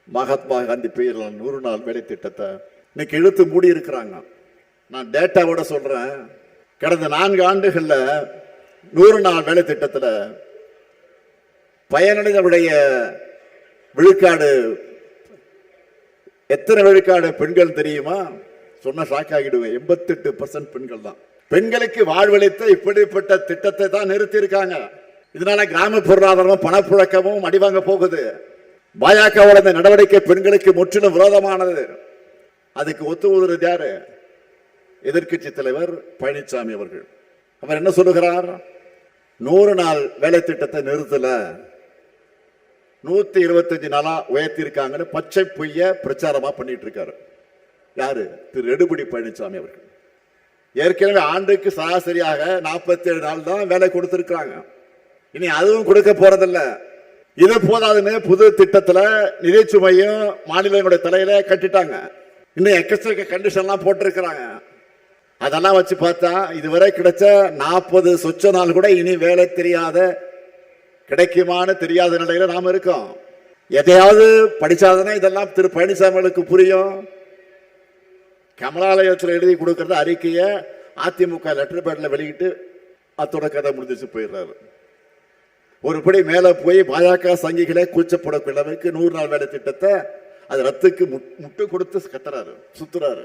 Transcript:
மகாத்மா காந்தி பெயரில் 100 நாள் வேலை திட்டத்தை இன்னைக்கு இழுத்து மூடி இருக்கிறாங்க. நான் டேட்டாவோட சொல்றேன். கடந்த 4 ஆண்டுகள்ல 100 நாள் வேலை திட்டத்தில் பயனடைந்தவருடைய விழுக்காடு எத்தனை விழுக்காடு பெண்கள் தெரியுமா? சொன்ன ஷாக் ஆகிடுவேன். 88% பெண்கள் தான். பெண்களுக்கு வாழ்வளித்த இப்படிப்பட்ட திட்டத்தை தான் நிறுத்தி இருக்காங்க. இதனால கிராம பொருளாதாரமும் பணப்புழக்கமும் அடிவாங்க போகுது. பாஜகவோட இந்த நடவடிக்கை பெண்களுக்கு முற்றிலும் விரோதமானது. அதுக்கு ஒத்து ஊதுறது யாரு? எதிர்கட்சி தலைவர் பழனிசாமி அவர்கள். அவர் என்ன சொல்லுகிறார்? 100 நாள் வேலை திட்டத்தை நிறுத்தல, 125 நாளா உயர்த்திருக்காங்கன்னு பச்சை பொய்ய பிரச்சாரமா பண்ணிட்டு இருக்காரு. யாரு? திரு எடப்பாடி பழனிசாமி அவர்கள். ஏற்கனவே ஆண்டுக்கு சராசரியாக 47 நாள் தான் வேலை கொடுத்திருக்காங்க. இனி அதுவும் கொடுக்க போறதில்ல. இது போதாதுன்னு புது திட்டத்துல நிதி சுமையும் மாநிலங்களுடைய தலையில கட்டிட்டாங்க. இன்னும் எக்கச்சக்க கண்டிஷன்லாம் போட்டிருக்கிறாங்க. அதெல்லாம் வச்சு பார்த்தா இதுவரை கிடைச்ச 40 சொச்ச நாள் கூட இனி வேலை தெரியாத கிடைக்குமான்னு தெரியாத நிலையில நாம இருக்கோம். எதையாவது படிச்சாதானே இதெல்லாம் திரு பழனிசாமிகளுக்கு புரியும். கமலாலயத்தில் எழுதி கொடுக்கறத அறிக்கைய அதிமுக லெட்டர் பேட்ல வெளியிட்டு அத்தோட கதை முடிஞ்சிச்சு போயிடுறாரு. ஒருபடி மேல போய் பாஜக சங்கிகளை கூச்சப்படக்கூடிய அளவுக்கு 100 நாள் வேலை திட்டத்தை அது ரத்துக்கு முட்டு கொடுத்து கத்துறாரு, சுத்துறாரு.